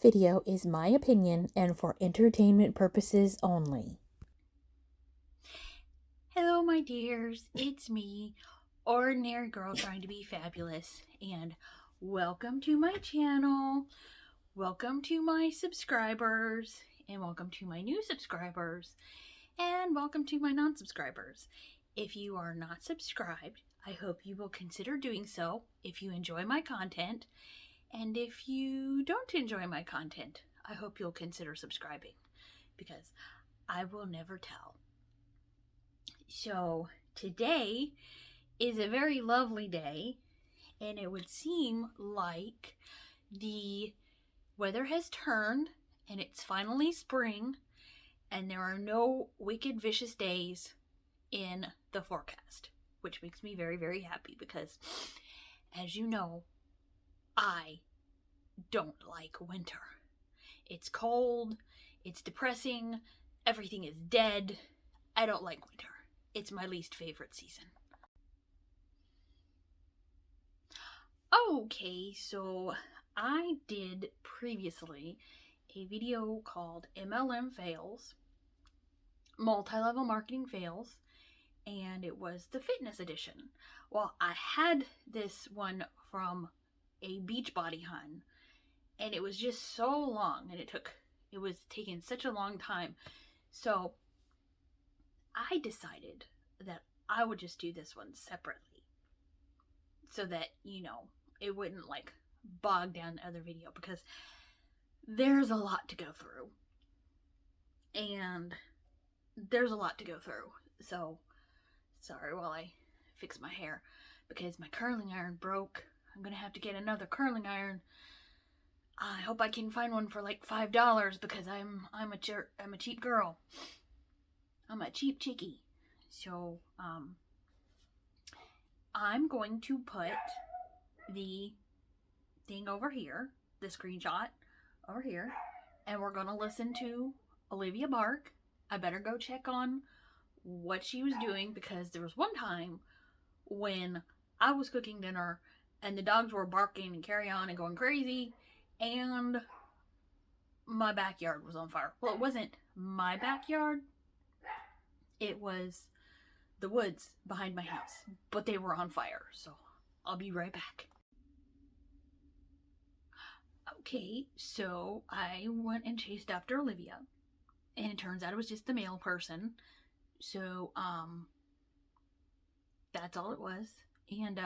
video is my opinion and for entertainment purposes only. Hello, my dears. It's me, ordinary girl trying to be fabulous, and welcome to my channel. Welcome to my subscribers, and welcome to my new subscribers, and welcome to my non-subscribers. If you are not subscribed, I hope you will consider doing so if you enjoy my content, and if you don't enjoy my content, I hope you'll consider subscribing, because I will never tell. So today is a very lovely day, and it would seem like the weather has turned and it's finally spring, and there are no wicked vicious days in the forecast, which makes me very, very happy because, as you know, I don't like winter. It's cold, it's depressing, everything is dead. I don't like winter. It's my least favorite season. Okay, so I did previously a video called MLM Fails, Multi-Level Marketing Fails, and it was the fitness edition. Well, I had this one from a Beachbody hun, and it was just so long, and it was taking such a long time. So I decided that I would just do this one separately so that, it wouldn't like bog down the other video, because there's a lot to go through. So, sorry while I fix my hair, because my curling iron broke. I'm going to have to get another curling iron. I hope I can find one for like $5 because I'm a cheap girl. I'm a cheap chickie. So, I'm going to put the thing over here, the screenshot over here, and we're going to listen to Olivia Bark. I better go check on what she was doing, because there was one time when I was cooking dinner and the dogs were barking and carry on and going crazy, and my backyard was on fire. Well, it wasn't my backyard. It was the woods behind my house, but they were on fire, so I'll be right back. Okay, so I went and chased after Olivia, and it turns out it was just the mail person. So, that's all it was. And,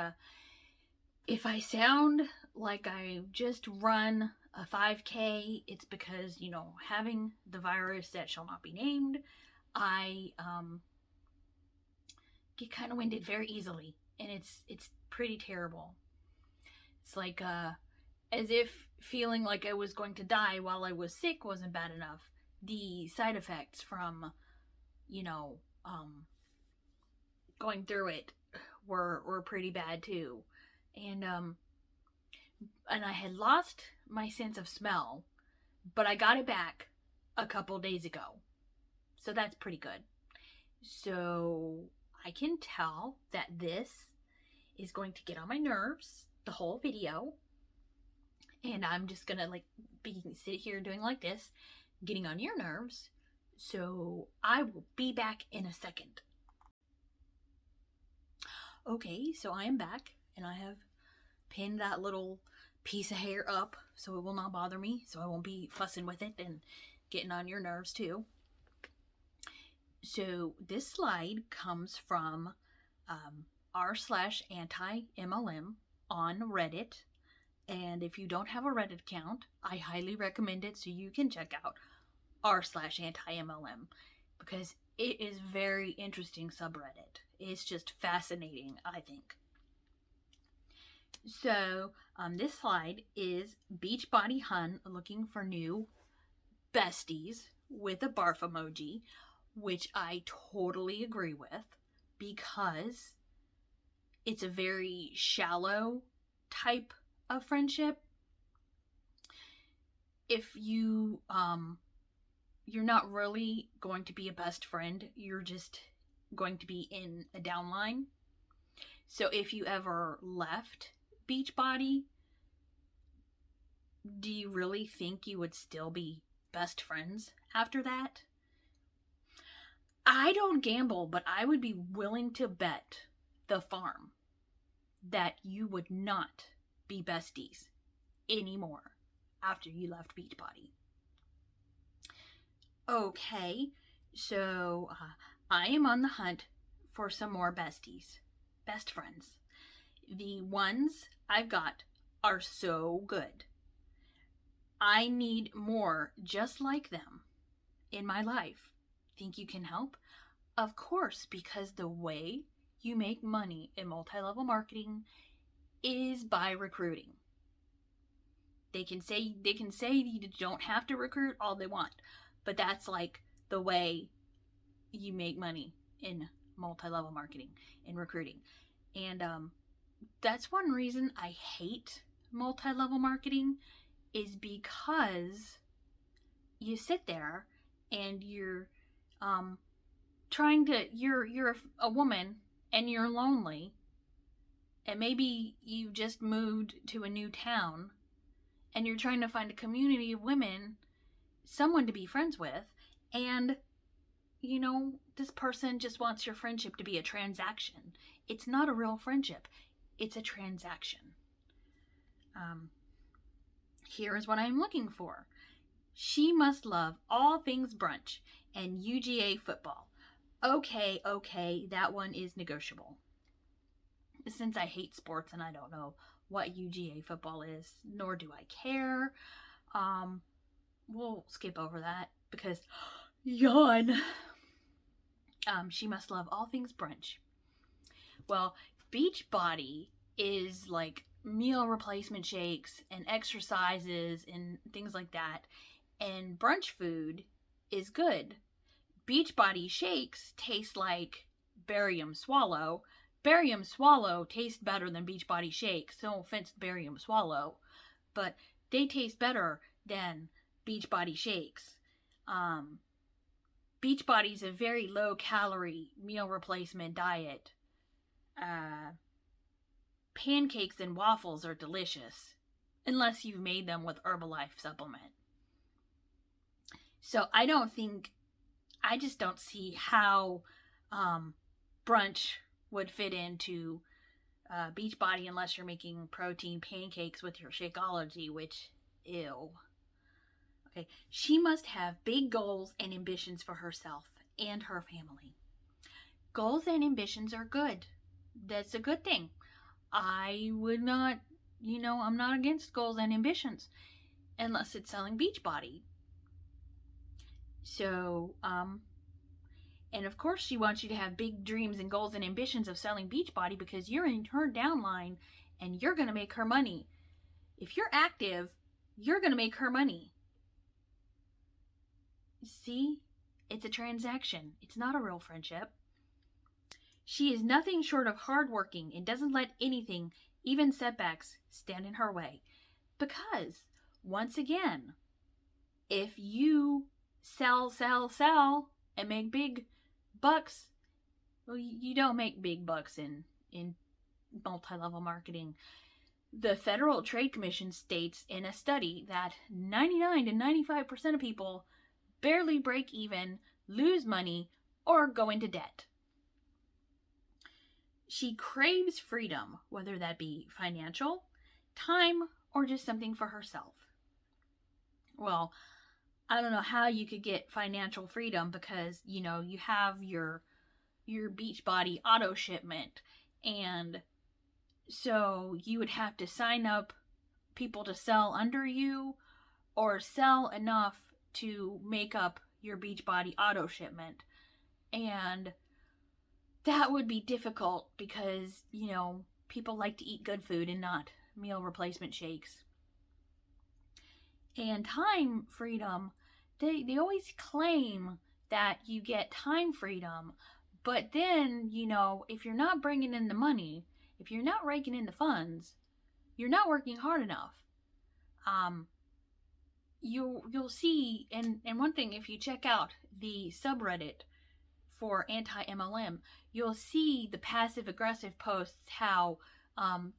if I sound like I just run a 5K, it's because, having the virus that shall not be named, I, get kind of winded very easily, and it's pretty terrible. It's like, as if feeling like I was going to die while I was sick wasn't bad enough. The side effects from, going through it were pretty bad too. And I had lost my sense of smell, but I got it back a couple days ago. So that's pretty good. So I can tell that this is going to get on my nerves the whole video. And I'm just gonna sit here doing like this, getting on your nerves. So I will be back in a second. Okay, so I am back, and I have pinned that little piece of hair up so it will not bother me, so I won't be fussing with it and getting on your nerves too. So this slide comes from r/anti-MLM on Reddit. And if you don't have a Reddit account, I highly recommend it so you can check out r/anti-MLM, because it is very interesting subreddit. It's just fascinating, I think. So this slide is Beachbody hun looking for new besties with a barf emoji, which I totally agree with, because it's a very shallow type of friendship. If you're not really going to be a best friend, you're just going to be in a downline. So if you ever left Beachbody, do you really think you would still be best friends after that? I don't gamble, but I would be willing to bet the farm that you would not be besties anymore after you left Beachbody. Okay, so I am on the hunt for some more besties, best friends. The ones I've got are so good. I need more just like them in my life. Think you can help? Of course, because the way you make money in multi-level marketing is by recruiting. They can say you don't have to recruit all they want, but that's like the way you make money in multi-level marketing and recruiting. And that's one reason I hate multi-level marketing, is because you sit there and you're you're a woman and you're lonely, and maybe you just moved to a new town and you're trying to find a community of women, someone to be friends with, and this person just wants your friendship to be a transaction. It's not a real friendship. It's a transaction. Here is what I'm looking for. She must love all things brunch and UGA football. Okay, that one is negotiable. Since I hate sports and I don't know what UGA football is, nor do I care, we'll skip over that because yawn. She must love all things brunch. Well, Beachbody is like meal replacement shakes and exercises and things like that. And brunch food is good. Beachbody shakes taste like barium swallow. Barium swallow tastes better than Beachbody shakes. No offense to barium swallow, but they taste better than Beachbody shakes. Beachbody's a very low calorie meal replacement diet. Pancakes and waffles are delicious, unless you've made them with Herbalife supplement. So I just don't see how brunch would fit into Beachbody unless you're making protein pancakes with your Shakeology, which, ew. Okay, she must have big goals and ambitions for herself and her family. Goals and ambitions are good. That's a good thing. I would not, I'm not against goals and ambitions unless it's selling Beachbody. So, and of course she wants you to have big dreams and goals and ambitions of selling Beachbody because you're in her downline and you're going to make her money. If you're active, you're going to make her money. See? It's a transaction. It's not a real friendship. She is nothing short of hardworking and doesn't let anything, even setbacks, stand in her way. Because, once again, if you sell, and make big bucks, well, you don't make big bucks in multi-level marketing. The Federal Trade Commission states in a study that 99 to 95% of people barely break even, lose money, or go into debt. She craves freedom, whether that be financial, time, or just something for herself. Well, I don't know how you could get financial freedom because, you have your Beachbody auto shipment, and so you would have to sign up people to sell under you or sell enough to make up your Beachbody auto shipment. And that would be difficult because, people like to eat good food and not meal replacement shakes. And time freedom, they always claim that you get time freedom, but then, if you're not bringing in the money, if you're not raking in the funds, you're not working hard enough. You'll see, and one thing, if you check out the subreddit for anti-MLM, you'll see the passive-aggressive posts how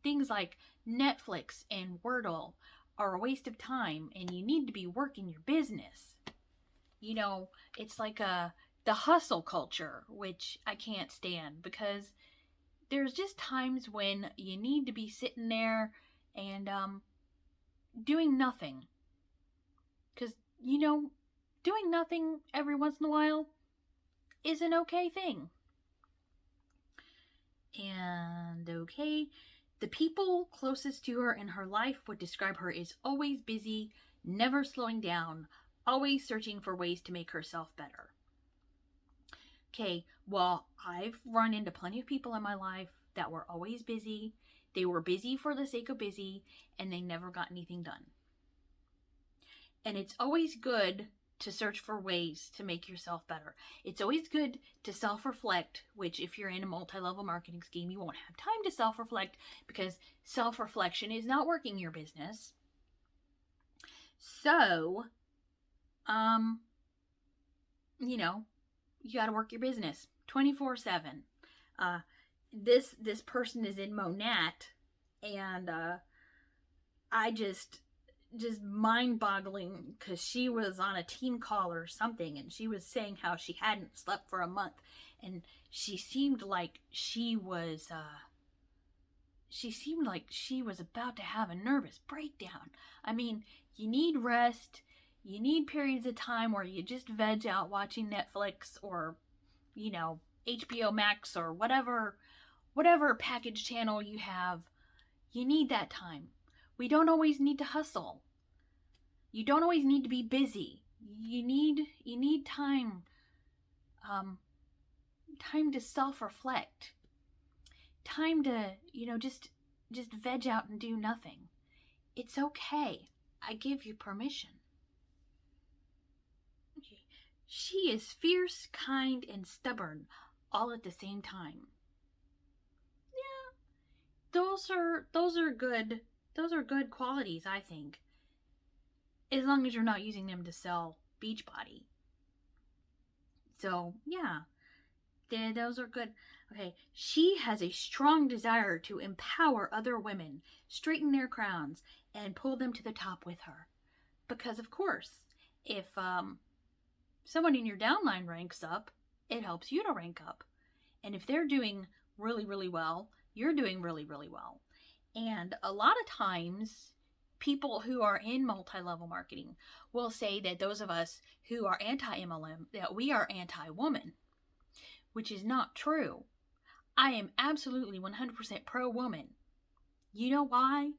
things like Netflix and Wordle are a waste of time, and you need to be working your business. You know, it's like the hustle culture, which I can't stand, because there's just times when you need to be sitting there and doing nothing. Because, you know, doing nothing every once in a while is an okay thing. And okay, the people closest to her in her life would describe her as always busy, never slowing down, always searching for ways to make herself better. Okay, well, I've run into plenty of people in my life that were always busy. They were busy for the sake of busy, and they never got anything done. And it's always good to search for ways to make yourself better. It's always good to self-reflect, which if you're in a multi-level marketing scheme, you won't have time to self-reflect because self-reflection is not working your business. So, you know, you got to work your business 24/7. This person is in Monat, and I just mind-boggling, because she was on a team call or something, and she was saying how she hadn't slept for a month, and she seemed like she was about to have a nervous breakdown. I mean, you need rest. You need periods of time where you just veg out watching Netflix or, you know, HBO Max or whatever package channel you have. You need that time. We don't always need to hustle. You don't always need to be busy. You need time. Time to self-reflect. Time to, you know, just veg out and do nothing. It's okay. I give you permission. Okay. She is fierce, kind, and stubborn all at the same time. Yeah. Those are good. Those are good qualities, I think. As long as you're not using them to sell Beachbody. So, yeah. Those are good. Okay. She has a strong desire to empower other women, straighten their crowns, and pull them to the top with her. Because, of course, if someone in your downline ranks up, it helps you to rank up. And if they're doing really, really well, you're doing really, really well. And a lot of times, people who are in multi-level marketing will say that those of us who are anti-MLM, that we are anti-woman, which is not true. I am absolutely 100% pro-woman. You know why?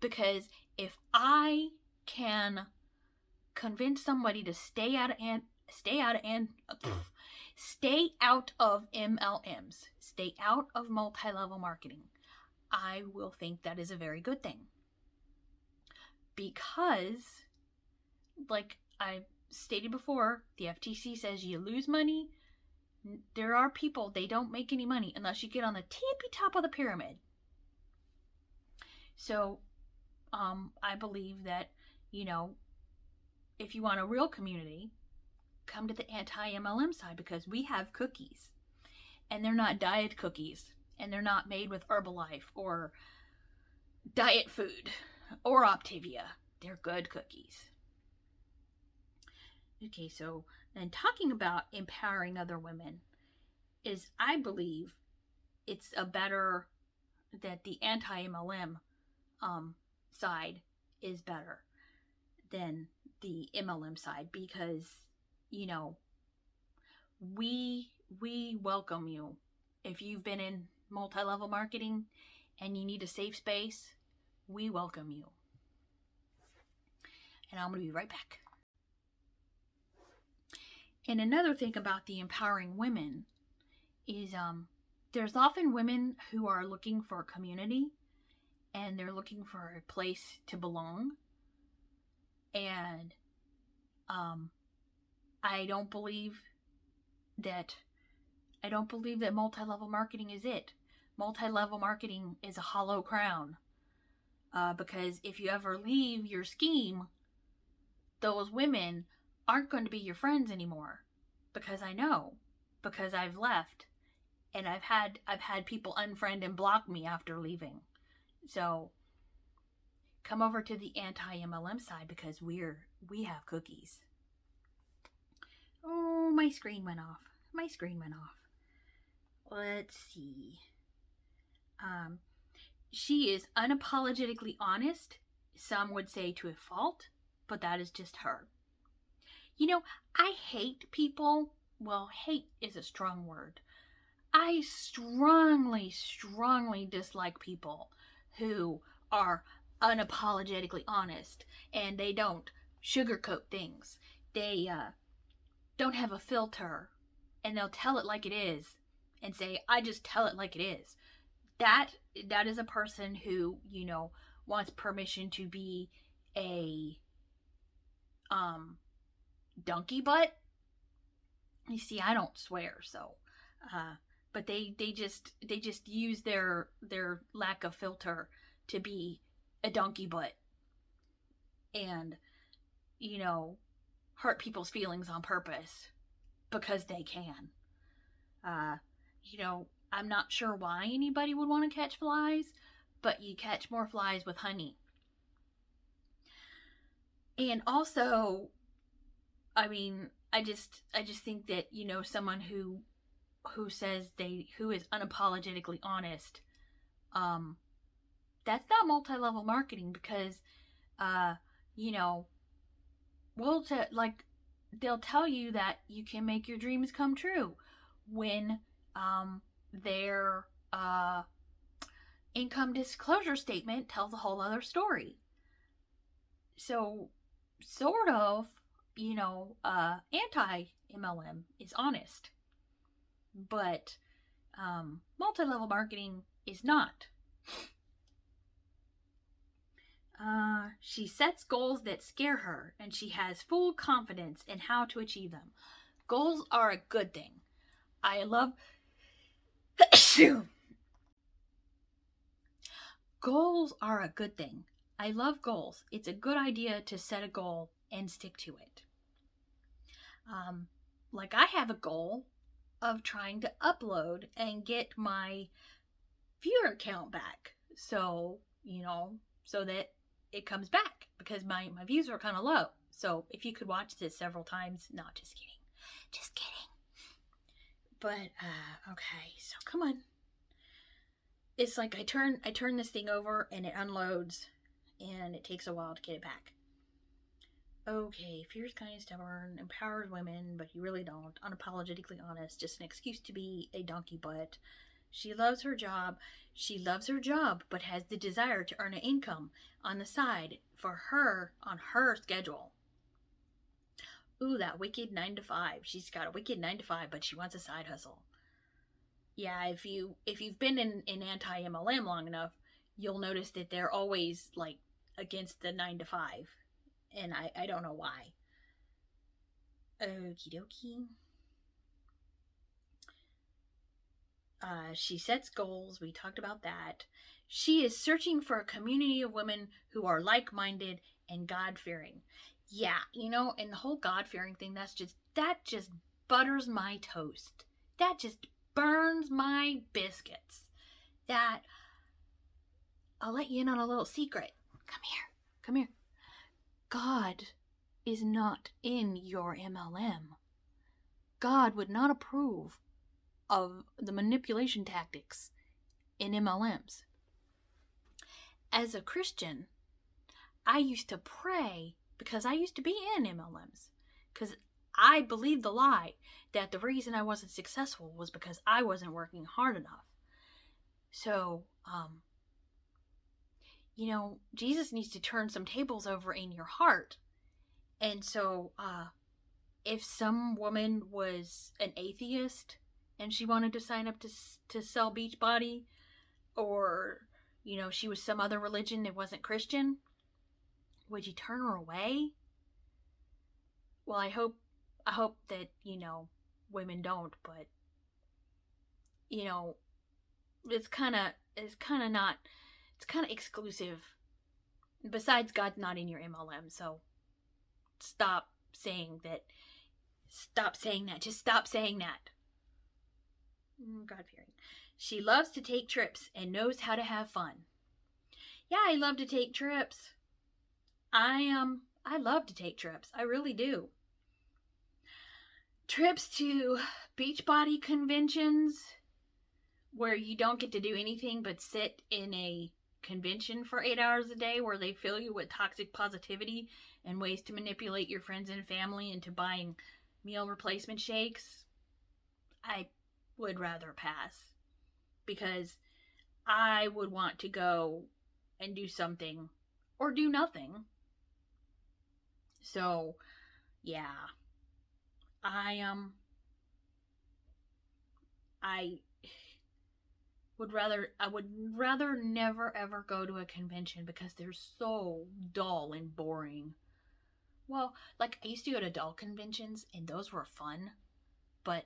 Because if I can convince somebody to stay out of MLMs, stay out of multi-level marketing, I will think that is a very good thing. Because, like I stated before, the FTC says you lose money. There are people, they don't make any money unless you get on the tippy top of the pyramid. So, I believe that, you know, if you want a real community, come to the anti-MLM side, because we have cookies. And they're not diet cookies. And they're not made with Herbalife or diet food or Optavia. They're good cookies. Okay, so then talking about empowering other women is, I believe it's better that the anti-MLM side is better than the MLM side, because, you know, we welcome you. If you've been in multi-level marketing and you need a safe space, we welcome you. And I'm going to be right back. And another thing about the empowering women is there's often women who are looking for a community, and they're looking for a place to belong. And I don't believe that multi-level marketing is it. Multi-level marketing is a hollow crown. Because if you ever leave your scheme, those women aren't going to be your friends anymore. Because I know. Because I've left. And I've had people unfriend and block me after leaving. So, come over to the anti-MLM side because we have cookies. Oh, my screen went off. Let's see. She is unapologetically honest. Some would say to a fault, but that is just her. You know, I hate people. Well, hate is a strong word. I strongly dislike people who are unapologetically honest and they don't sugarcoat things. They don't have a filter and they'll tell it like it is and say, I just tell it like it is. That is a person who, wants permission to be a donkey butt. You see, I don't swear, so but they just use their lack of filter to be a donkey butt and hurt people's feelings on purpose because they can. I'm not sure why anybody would want to catch flies, but you catch more flies with honey. And also, I mean, I just think that, someone who says who is unapologetically honest, that's not multi-level marketing because, they'll tell you that you can make your dreams come true when, their, income disclosure statement tells a whole other story. So, sort of, anti-MLM is honest. But multi-level marketing is not. She sets goals that scare her, and she has full confidence in how to achieve them. Goals are a good thing. I love... Goals are a good thing. I love goals. It's a good idea to set a goal and stick to it. I have a goal of trying to upload and get my viewer count back. So, so that it comes back because my views are kind of low. So if you could watch this several times, no, just kidding. But, okay, so come on. It's like I turn this thing over and it unloads and it takes a while to get it back. Okay, fierce, kind, stubborn, empowers women, but you really don't. Unapologetically honest, just an excuse to be a donkey butt. She loves her job, but has the desire to earn an income on the side for her on her schedule. Ooh, that wicked 9 to 5. She's got a wicked 9 to 5, but she wants a side hustle. Yeah, if you've been in anti-MLM long enough, you'll notice that they're always against the 9 to 5. And I don't know why. Okie dokie. She sets goals. We talked about that. She is searching for a community of women who are like-minded and God-fearing. Yeah, and the whole God-fearing thing, that just butters my toast. That just burns my biscuits. That, I'll let you in on a little secret. Come here. God is not in your MLM. God would not approve of the manipulation tactics in MLMs. As a Christian, I used to pray because I used to be in MLMs. Because I believed the lie that the reason I wasn't successful was because I wasn't working hard enough. So, Jesus needs to turn some tables over in your heart. And so, if some woman was an atheist and she wanted to sign up to sell Beachbody, or, she was some other religion that wasn't Christian, would you turn her away? Well, I hope that, women don't, but, it's kind of exclusive. Besides, God's not in your MLM, so stop saying that. Just stop saying that. God-fearing. She loves to take trips and knows how to have fun. Yeah, I love to take trips. I love to take trips. I really do. Trips to Beachbody conventions where you don't get to do anything but sit in a convention for 8 hours a day, where they fill you with toxic positivity and ways to manipulate your friends and family into buying meal replacement shakes. I would rather pass, because I would want to go and do something or do nothing. So, yeah. I I would rather never ever go to a convention because they're so dull and boring. Well, like, I used to go to adult conventions and those were fun, but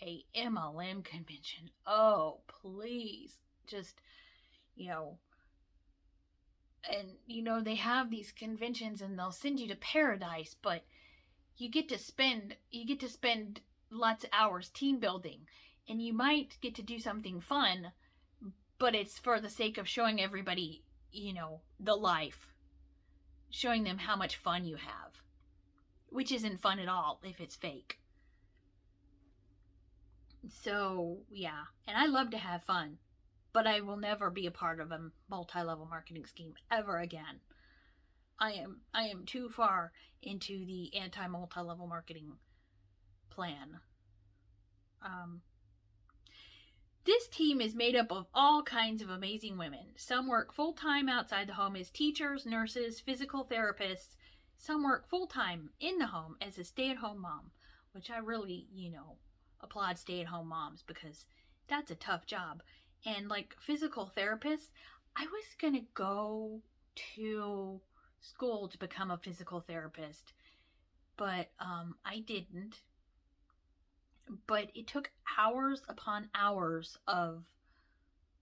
a MLM convention, oh please, just, you know, and they have these conventions and they'll send you to paradise, but you get to spend lots of hours team building, and you might get to do something fun, but it's for the sake of showing everybody, the life, showing them how much fun you have, which isn't fun at all if it's fake. So, yeah, and I love to have fun, but I will never be a part of a multi-level marketing scheme ever again. I am too far into the anti-multi-level marketing plan. This team is made up of all kinds of amazing women. Some work full-time outside the home as teachers, nurses, physical therapists. Some work full-time in the home as a stay-at-home mom, which I really, applaud stay-at-home moms, because that's a tough job. And like physical therapists, I was going to go to school to become a physical therapist, but I didn't. But it took hours upon hours of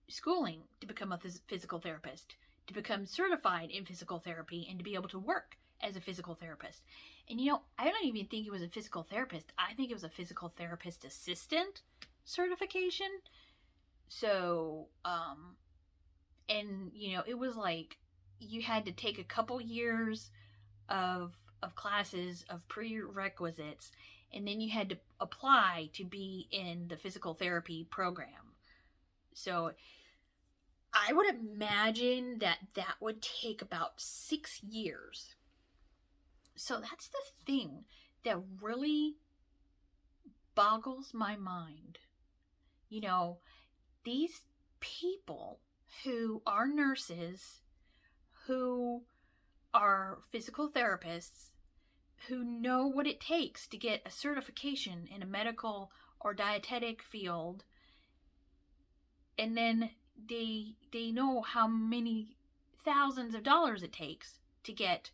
schooling to become a physical therapist, to become certified in physical therapy, and to be able to work as a physical therapist. And I don't even think it was a physical therapist. I think it was a physical therapist assistant certification. So, and it was like you had to take a couple years of classes, of prerequisites, and then you had to apply to be in the physical therapy program. So I would imagine that would take about 6 years. So that's the thing that really boggles my mind. These people who are nurses, who are physical therapists, who know what it takes to get a certification in a medical or dietetic field, and then they know how many thousands of dollars it takes to get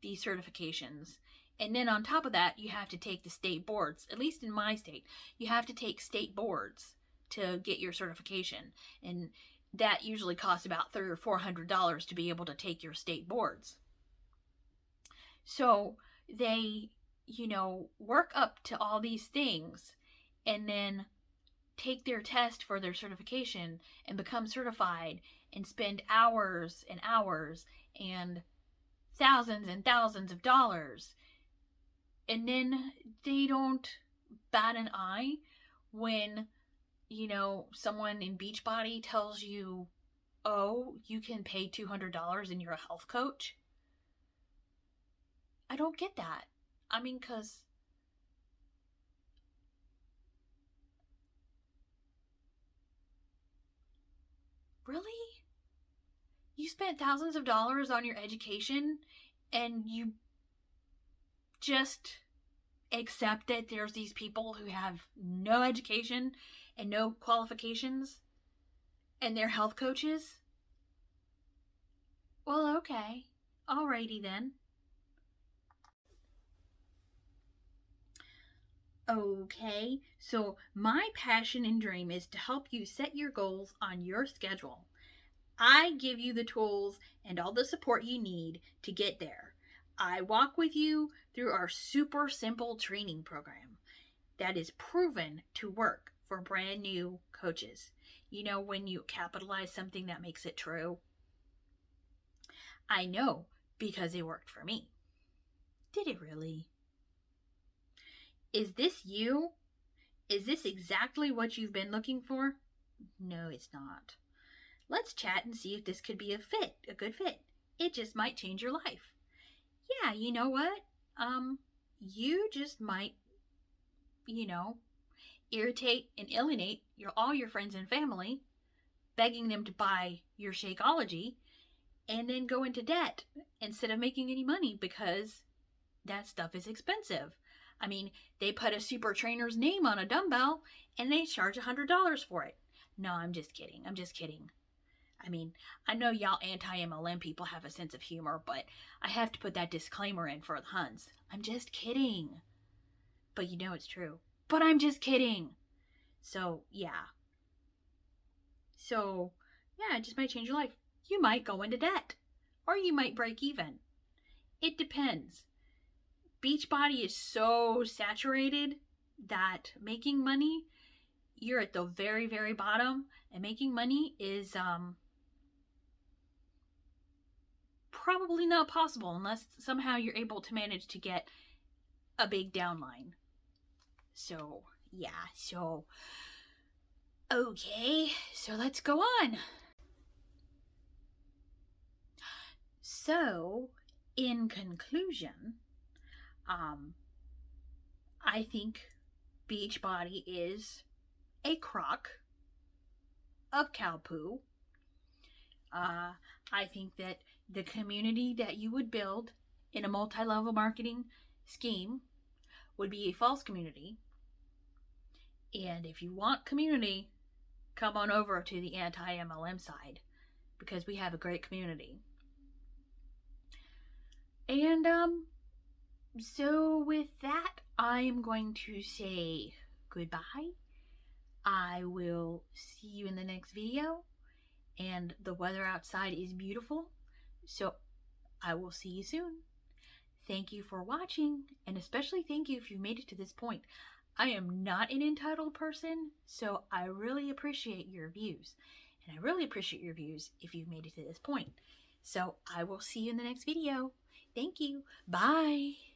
these certifications. And then on top of that, you have to take the state boards. At least in my state, you have to take state boards to get your certification, and that usually costs about $300 or $400 to be able to take your state boards. So they, work up to all these things, and then take their test for their certification and become certified, and spend hours and hours and thousands of dollars. And then they don't bat an eye when, someone in Beachbody tells you, oh, you can pay $200 and you're a health coach. I don't get that. I mean, because really? You spent thousands of dollars on your education, and you just accept that there's these people who have no education and no qualifications, and they're health coaches? Well, okay. Alrighty then. Okay, so my passion and dream is to help you set your goals on your schedule. I give you the tools and all the support you need to get there. I walk with you through our super simple training program that is proven to work for brand new coaches. When you capitalize something, that makes it true. I know because it worked for me. Did it really? Is this you? Is this exactly what you've been looking for? No, it's not. Let's chat and see if this could be a good fit. It just might change your life. Yeah, you know what? You just might, irritate and alienate all your friends and family, begging them to buy your Shakeology, and then go into debt instead of making any money because that stuff is expensive. I mean, they put a super trainer's name on a dumbbell and they charge $100 for it. No, I'm just kidding. I mean, I know y'all anti-MLM people have a sense of humor, but I have to put that disclaimer in for the Huns. I'm just kidding. But you know it's true. But I'm just kidding. So, yeah. It just might change your life. You might go into debt. Or you might break even. It depends. Beachbody is so saturated that making money, you're at the very, very bottom, and making money is probably not possible unless somehow you're able to manage to get a big downline. So, yeah, okay, so let's go on. So, in conclusion, I think Beachbody is a crock of cow poo. I think that the community that you would build in a multi-level marketing scheme would be a false community. And if you want community, come on over to the anti-MLM side because we have a great community. And so with that, I'm going to say goodbye. I will see you in the next video. And the weather outside is beautiful, so I will see you soon. Thank you for watching, and especially thank you if you made it to this point. I am not an entitled person, so I really appreciate your views. And I really appreciate your views if you've made it to this point. So I will see you in the next video. Thank you. Bye.